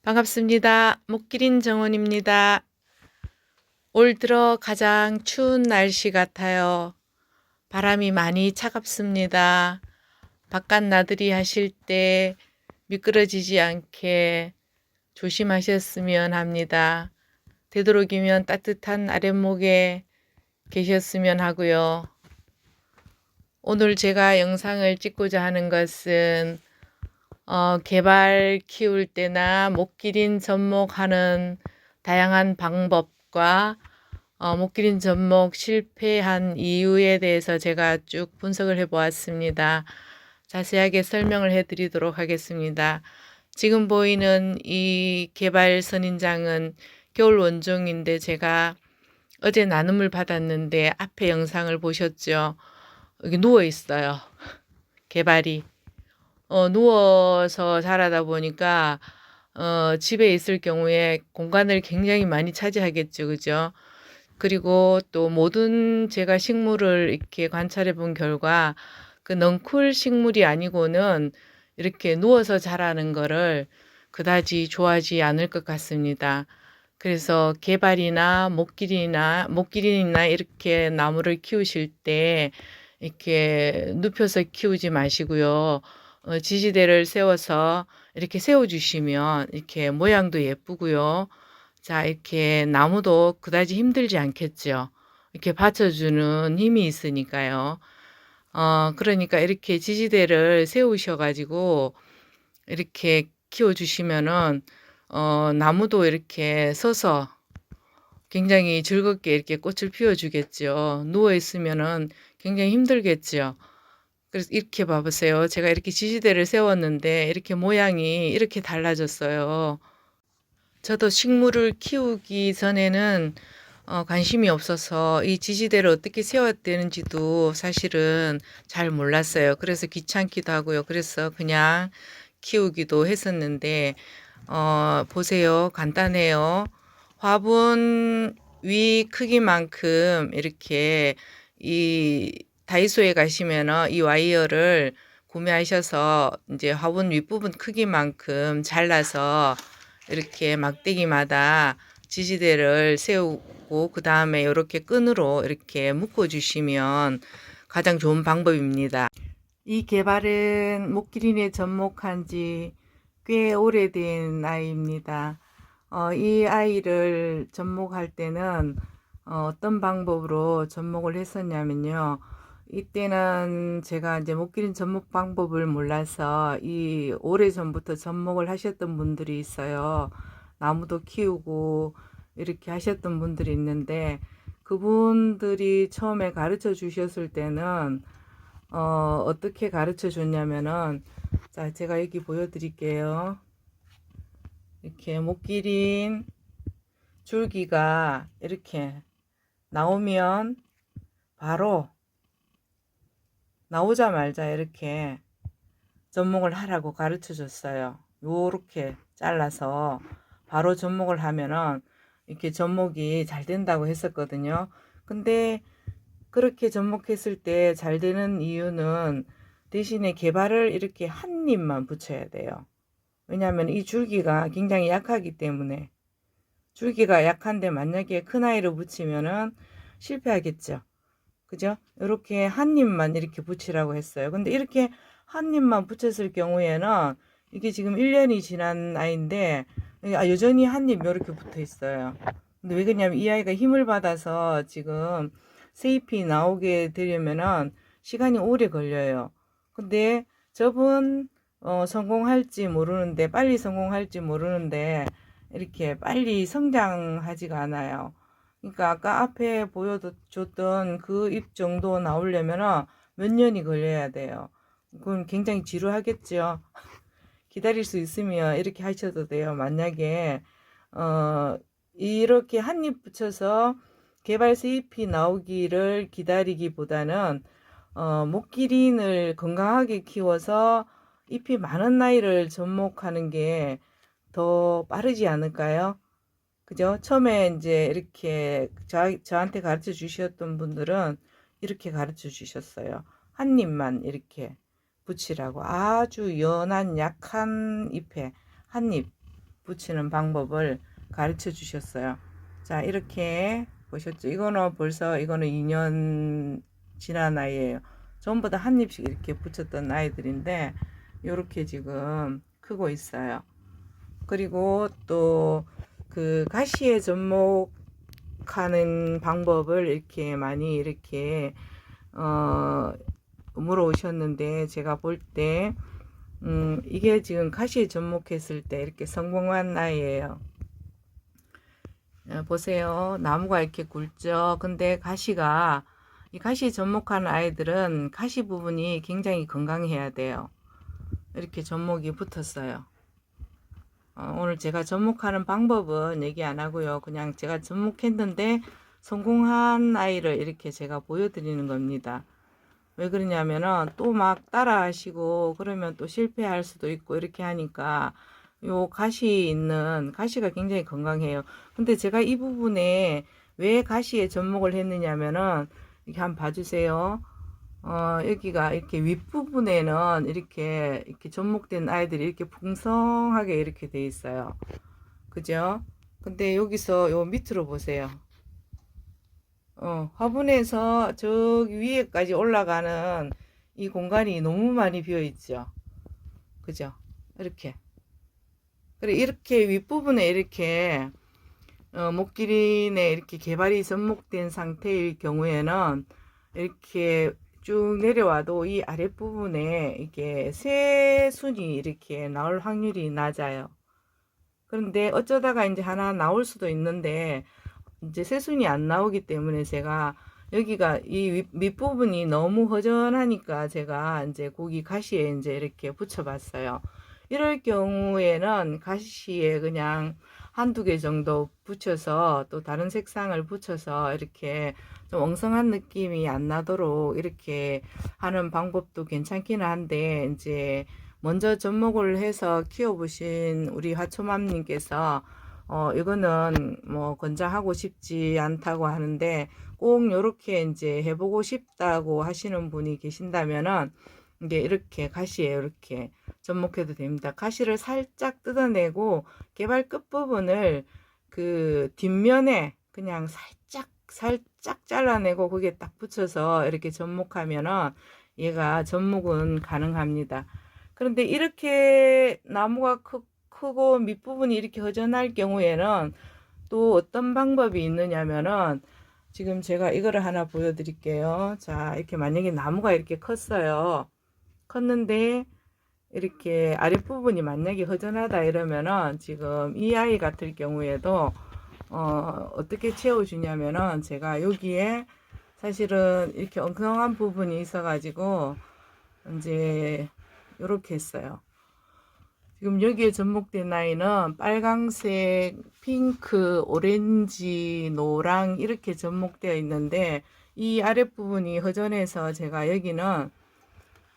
반갑습니다. 목기린 정원입니다. 올 들어 가장 추운 날씨 같아요. 바람이 많이 차갑습니다. 바깥 나들이 하실 때 미끄러지지 않게 조심하셨으면 합니다. 되도록이면 따뜻한 아랫목에 계셨으면 하고요. 오늘 제가 영상을 찍고자 하는 것은 개발 키울 때나 목기린 접목하는 다양한 방법과 목기린 접목 실패한 이유에 대해서 제가 쭉 분석을 해 보았습니다. 자세하게 설명을 해 드리도록 하겠습니다. 지금 보이는 이 개발 선인장은 겨울 원종인데 제가 어제 나눔을 받았는데 앞에 영상을 보셨죠? 여기 누워 있어요. 개발이. 누워서 자라다 보니까 집에 있을 경우에 공간을 굉장히 많이 차지하겠죠. 그죠? 그리고 또 모든 제가 식물을 이렇게 관찰해 본 결과 그 넝쿨 식물이 아니고는 이렇게 누워서 자라는 거를 그다지 좋아하지 않을 것 같습니다. 그래서 개발이나 목기린이나 이렇게 나무를 키우실 때 이렇게 눕혀서 키우지 마시고요. 지지대를 세워서 이렇게 세워주시면 이렇게 모양도 예쁘고요. 자, 이렇게 나무도 그다지 힘들지 않겠죠. 이렇게 받쳐주는 힘이 있으니까요. 그러니까 이렇게 지지대를 세우셔가지고 이렇게 키워주시면은, 나무도 이렇게 서서 굉장히 즐겁게 이렇게 꽃을 피워주겠죠. 누워있으면은 굉장히 힘들겠죠. 그래서 이렇게 봐보세요. 제가 이렇게 지지대를 세웠는데 이렇게 모양이 이렇게 달라졌어요. 저도 식물을 키우기 전에는 관심이 없어서 이 지지대를 어떻게 세워야 되는지도 사실은 잘 몰랐어요. 그래서 귀찮기도 하고요. 그래서 그냥 키우기도 했었는데 보세요. 간단해요. 화분 위 크기만큼 이렇게 이 다이소에 가시면은 이 와이어를 구매하셔서 이제 화분 윗부분 크기만큼 잘라서 이렇게 막대기마다 지지대를 세우고 그 다음에 이렇게 끈으로 이렇게 묶어 주시면 가장 좋은 방법입니다. 이 개발은 목기린에 접목한 지 꽤 오래된 아이입니다. 이 아이를 접목할 때는 어떤 방법으로 접목을 했었냐면요. 이때는 제가 이제 목기린 접목 방법을 몰라서 이 오래전부터 접목을 하셨던 분들이 있어요. 나무도 키우고 이렇게 하셨던 분들이 있는데 그분들이 처음에 가르쳐 주셨을 때는 어떻게 가르쳐 줬냐면은 자, 제가 여기 보여드릴게요. 이렇게 목기린 줄기가 이렇게 나오면 바로 나오자마자 이렇게 접목을 하라고 가르쳐 줬어요. 요렇게 잘라서 바로 접목을 하면은 이렇게 접목이 잘 된다고 했었거든요. 근데 그렇게 접목했을 때 잘 되는 이유는 대신에 개발을 이렇게 한 입만 붙여야 돼요. 왜냐하면 이 줄기가 굉장히 약하기 때문에 줄기가 약한데 만약에 큰 아이를 붙이면은 실패하겠죠. 그죠? 이렇게 한 입만 이렇게 붙이라고 했어요. 근데 이렇게 한 입만 붙였을 경우에는 이게 지금 1년이 지난 아이인데 여전히 한 입 이렇게 붙어 있어요. 근데 왜 그러냐면 이 아이가 힘을 받아서 지금 새 잎이 나오게 되려면은 시간이 오래 걸려요. 근데 저분 성공할지 모르는데 빨리 성공할지 모르는데 이렇게 빨리 성장하지가 않아요. 그러니까 아까 앞에 보여줬던 그 잎 정도 나오려면 몇 년이 걸려야 돼요. 그건 굉장히 지루하겠죠. 기다릴 수 있으면 이렇게 하셔도 돼요. 만약에 이렇게 한 잎 붙여서 개발새 잎이 나오기를 기다리기보다는 목기린을 건강하게 키워서 잎이 많은 나이를 접목하는 게 더 빠르지 않을까요? 그죠? 처음에 이제 이렇게 저한테 가르쳐 주셨던 분들은 이렇게 가르쳐 주셨어요. 한 입만 이렇게 붙이라고. 아주 연한 약한 잎에 한 입 붙이는 방법을 가르쳐 주셨어요. 자, 이렇게 보셨죠? 이거는 벌써 이거는 2년 지난 아이예요. 전부 다 한 입씩 이렇게 붙였던 아이들인데 이렇게 지금 크고 있어요. 그리고 또 그 가시에 접목하는 방법을 이렇게 많이 이렇게 물어오셨는데, 제가 볼 때 이게 지금 가시에 접목했을 때 이렇게 성공한 아이예요. 보세요. 나무가 이렇게 굵죠. 근데 가시가, 이 가시에 접목하는 아이들은 가시 부분이 굉장히 건강해야 돼요. 이렇게 접목이 붙었어요. 오늘 제가 접목하는 방법은 얘기 안 하고요. 그냥 제가 접목했는데 성공한 아이를 이렇게 제가 보여드리는 겁니다. 왜 그러냐면은 또 막 따라 하시고 그러면 또 실패할 수도 있고 이렇게 하니까, 요 가시가 굉장히 건강해요. 근데 제가 이 부분에 왜 가시에 접목을 했느냐면은, 이렇게 한번 봐주세요. 여기가 이렇게 윗부분에는 이렇게 접목된 아이들이 이렇게 풍성하게 이렇게 돼 있어요. 그죠? 근데 여기서 요 밑으로 보세요. 화분에서 저기 위에까지 올라가는 이 공간이 너무 많이 비어 있죠. 그죠? 이렇게. 그래, 이렇게 윗부분에 이렇게 목기린에 이렇게 개발이 접목된 상태일 경우에는 이렇게 쭉 내려와도 이 아랫부분에 이게 새순이 이렇게 나올 확률이 낮아요. 그런데 어쩌다가 이제 하나 나올 수도 있는데, 이제 새순이 안 나오기 때문에 제가 여기가 이 밑부분이 너무 허전하니까 제가 이제 고기 가시에 이제 이렇게 붙여봤어요. 이럴 경우에는 가시에 그냥 한두 개 정도 붙여서 또 다른 색상을 붙여서 이렇게 좀 엉성한 느낌이 안 나도록 이렇게 하는 방법도 괜찮기는 한데, 이제 먼저 접목을 해서 키워보신 우리 화초맘님께서 이거는 뭐 권장하고 싶지 않다고 하는데, 꼭 요렇게 이제 해보고 싶다고 하시는 분이 계신다면은 이게 이렇게 가시에 이렇게 접목해도 됩니다. 가시를 살짝 뜯어내고 개발 끝부분을 그 뒷면에 그냥 살짝 잘라내고 거기에 딱 붙여서 이렇게 접목하면은 얘가 접목은 가능합니다. 그런데 이렇게 나무가 크고 밑부분이 이렇게 허전할 경우에는 또 어떤 방법이 있느냐면은, 지금 제가 이거를 하나 보여드릴게요. 자, 이렇게 만약에 나무가 이렇게 컸어요. 컸는데 이렇게 아랫부분이 만약에 허전하다 이러면은, 지금 이 아이 같을 경우에도 어떻게 채워주냐면은, 제가 여기에 사실은 이렇게 엉성한 부분이 있어가지고 이제 이렇게 했어요. 지금 여기에 접목된 아이는 빨강색, 핑크, 오렌지, 노랑 이렇게 접목되어 있는데, 이 아랫부분이 허전해서 제가 여기는,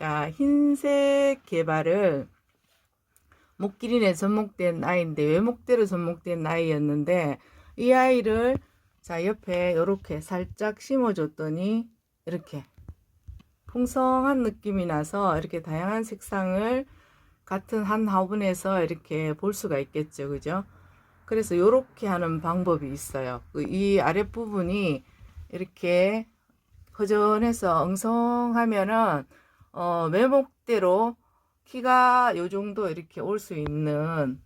자, 흰색 개발을 목기린에 접목된 아이인데 외목대로 접목된 아이였는데, 이 아이를 자 옆에 이렇게 살짝 심어줬더니 이렇게 풍성한 느낌이 나서 이렇게 다양한 색상을 같은 한 화분에서 이렇게 볼 수가 있겠죠. 그죠? 그래서 이렇게 하는 방법이 있어요. 이 아랫부분이 이렇게 허전해서 엉성하면은 매목대로 키가 요 정도 이렇게 올 수 있는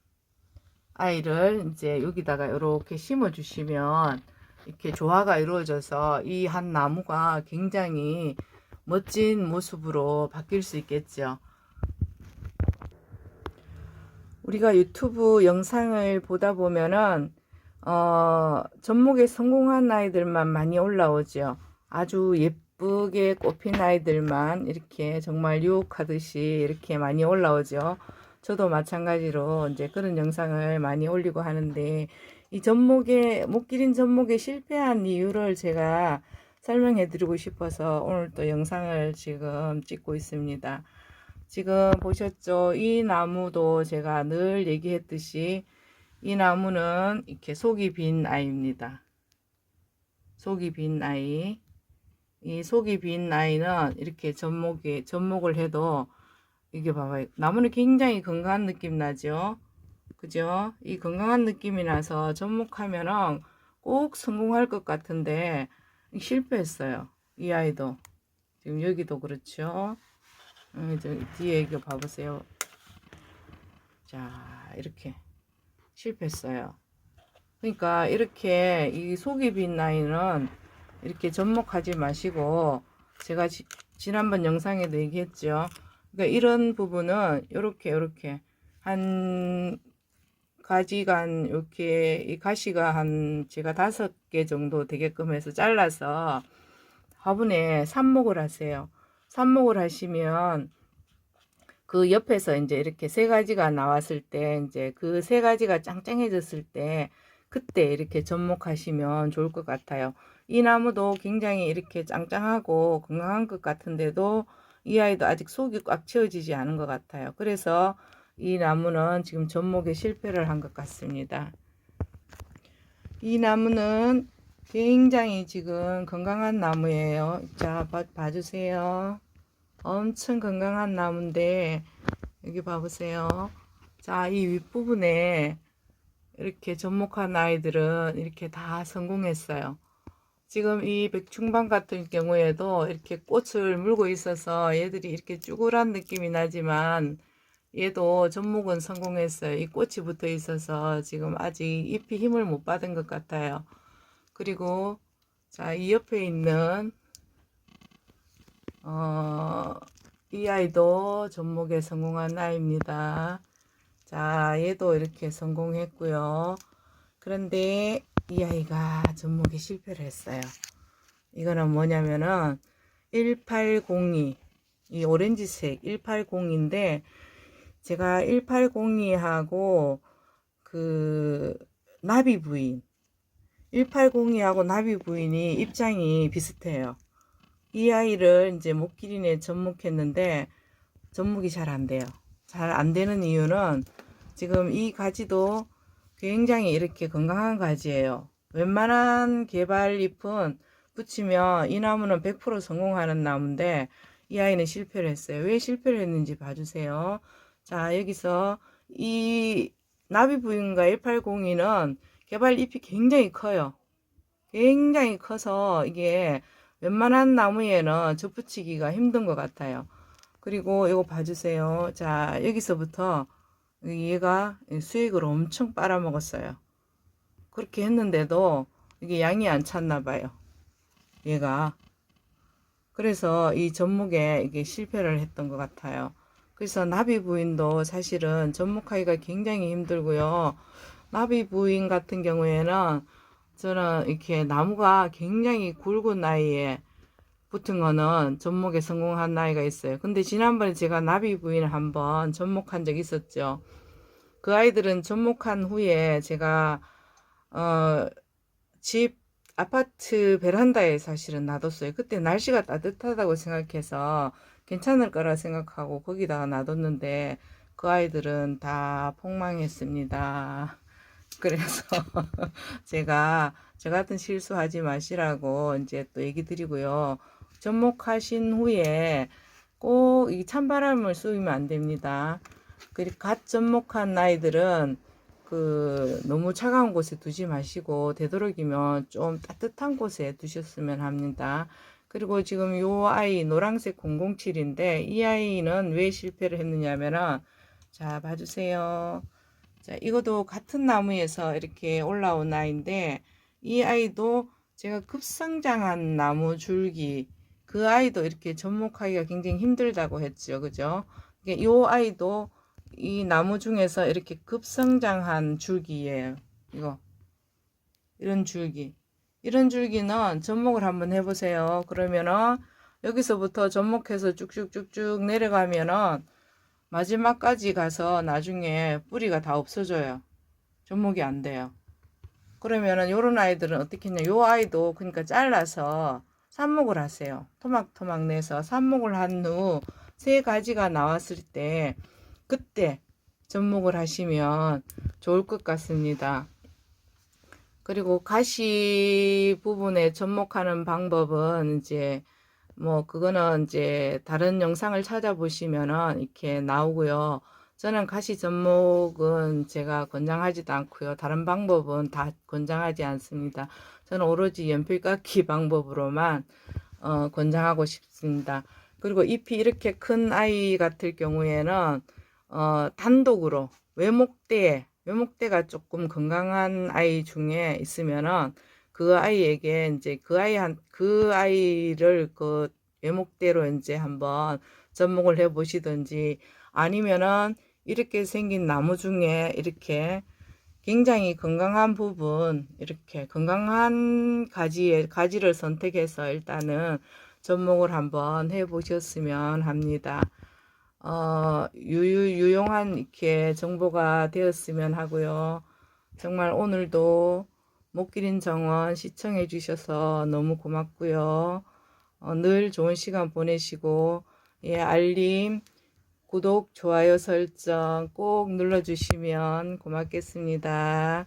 아이를 이제 여기다가 이렇게 심어 주시면 이렇게 조화가 이루어져서 이 한 나무가 굉장히 멋진 모습으로 바뀔 수 있겠죠. 우리가 유튜브 영상을 보다 보면은 접목에 성공한 아이들만 많이 올라오죠. 아주 예쁘게 꽃핀 아이들만 이렇게 정말 유혹하듯이 이렇게 많이 올라오죠. 저도 마찬가지로 이제 그런 영상을 많이 올리고 하는데, 이 목기린 접목에 실패한 이유를 제가 설명해 드리고 싶어서 오늘 또 영상을 지금 찍고 있습니다. 지금 보셨죠? 이 나무도 제가 늘 얘기했듯이 이 나무는 이렇게 속이 빈 아이입니다. 속이 빈 아이. 이 속이 빈 아이는 이렇게 접목을 해도, 이게 봐봐요. 나무는 굉장히 건강한 느낌 나죠? 그죠? 이 건강한 느낌이 나서 접목하면은 꼭 성공할 것 같은데 실패했어요. 이 아이도. 지금 여기도 그렇죠. 뒤에 이거 봐보세요. 자, 이렇게 실패했어요. 그러니까 이렇게 이 속이 빈 아이는 이렇게 접목하지 마시고, 제가 지난번 영상에도 얘기했죠. 그러니까 이런 부분은 요렇게 한 가지가 한 이렇게 이 가시가 한 제가 5개 정도 되게끔 해서 잘라서 화분에 삽목을 하세요. 삽목을 하시면 그 옆에서 이제 이렇게 3가지가 나왔을 때, 이제 그 3가지가 짱짱해졌을 때 그때 이렇게 접목하시면 좋을 것 같아요. 이 나무도 굉장히 이렇게 짱짱하고 건강한 것 같은데도 이 아이도 아직 속이 꽉 채워지지 않은 것 같아요. 그래서 이 나무는 지금 접목에 실패를 한 것 같습니다. 이 나무는 굉장히 지금 건강한 나무예요. 자, 봐주세요. 엄청 건강한 나무인데 여기 봐보세요. 자, 이 윗부분에 이렇게 접목한 아이들은 이렇게 다 성공했어요. 지금 이 백충방 같은 경우에도 이렇게 꽃을 물고 있어서 얘들이 이렇게 쭈그란 느낌이 나지만 얘도 접목은 성공했어요. 이 꽃이 붙어 있어서 지금 아직 잎이 힘을 못 받은 것 같아요. 그리고 자, 이 옆에 있는 이 아이도 접목에 성공한 아이입니다. 자, 얘도 이렇게 성공했고요. 그런데 이 아이가 접목에 실패를 했어요. 이거는 뭐냐면은 1802, 이 오렌지색 180인데 제가 1802하고 그 나비 부인 1802하고 나비 부인이 입장이 비슷해요. 이 아이를 이제 목기린에 접목했는데 접목이 잘 안 돼요. 잘 안 되는 이유는 지금 이 가지도 굉장히 이렇게 건강한 가지예요. 웬만한 개발잎은 붙이면 이 나무는 100% 성공하는 나무인데 이 아이는 실패를 했어요. 왜 실패를 했는지 봐주세요. 자, 여기서 이 나비부인과 1802는 개발잎이 굉장히 커요. 굉장히 커서 이게 웬만한 나무에는 접붙이기가 힘든 것 같아요. 그리고 이거 봐주세요. 자, 여기서부터 얘가 수액을 엄청 빨아먹었어요. 그렇게 했는데도 이게 양이 안 찼나 봐요. 얘가. 그래서 이 접목에 이게 실패를 했던 것 같아요. 그래서 나비 부인도 사실은 접목하기가 굉장히 힘들고요. 나비 부인 같은 경우에는 저는 이렇게 나무가 굉장히 굵은 나이에 붙은 거는 접목에 성공한 나이가 있어요. 근데 지난번에 제가 나비 부인을 한번 접목한 적 있었죠. 그 아이들은 접목한 후에 제가 집 아파트 베란다에 사실은 놔뒀어요. 그때 날씨가 따뜻하다고 생각해서 괜찮을 거라 생각하고 거기다가 놔뒀는데 그 아이들은 다 폭망했습니다. 그래서 제가 저 같은 실수하지 마시라고 이제 또 얘기 드리고요. 접목하신 후에 꼭 이 찬바람을 쏘이면 안 됩니다. 그리고 갓 접목한 아이들은 너무 차가운 곳에 두지 마시고 되도록이면 좀 따뜻한 곳에 두셨으면 합니다. 그리고 지금 요 아이 노란색 007인데 이 아이는 왜 실패를 했느냐면은 자, 봐주세요. 자, 이것도 같은 나무에서 이렇게 올라온 아이인데 이 아이도 제가 급성장한 나무 줄기, 그 아이도 이렇게 접목하기가 굉장히 힘들다고 했죠. 그죠? 이 아이도 이 나무 중에서 이렇게 급성장한 줄기예요. 이런 줄기. 이런 줄기는 접목을 한번 해보세요. 그러면은 여기서부터 접목해서 쭉쭉쭉쭉 내려가면은 마지막까지 가서 나중에 뿌리가 다 없어져요. 접목이 안 돼요. 그러면은 요런 아이들은 어떻게 했냐? 요 아이도 그러니까 잘라서 삽목을 하세요. 토막토막 내서 삽목을 한 후 3가지가 나왔을 때 그때 접목을 하시면 좋을 것 같습니다. 그리고 가시 부분에 접목하는 방법은 이제 그거는 이제 다른 영상을 찾아보시면은 이렇게 나오고요. 저는 가시 접목은 제가 권장하지도 않고요. 다른 방법은 다 권장하지 않습니다. 저는 오로지 연필 깎기 방법으로만 권장하고 싶습니다. 그리고 잎이 이렇게 큰 아이 같을 경우에는 단독으로 외목대가 조금 건강한 아이 중에 있으면은 그 아이에게 이제 그 아이를 그 외목대로 이제 한번 접목을 해 보시든지, 아니면은 이렇게 생긴 나무 중에 이렇게 굉장히 건강한 부분, 이렇게 건강한 가지를 선택해서 일단은 접목을 한번 해 보셨으면 합니다. 유용한 이렇게 정보가 되었으면 하고요. 정말 오늘도 목기린 정원 시청해 주셔서 너무 고맙고요. 늘 좋은 시간 보내시고, 예, 알림, 구독, 좋아요 설정 꼭 눌러주시면 고맙겠습니다.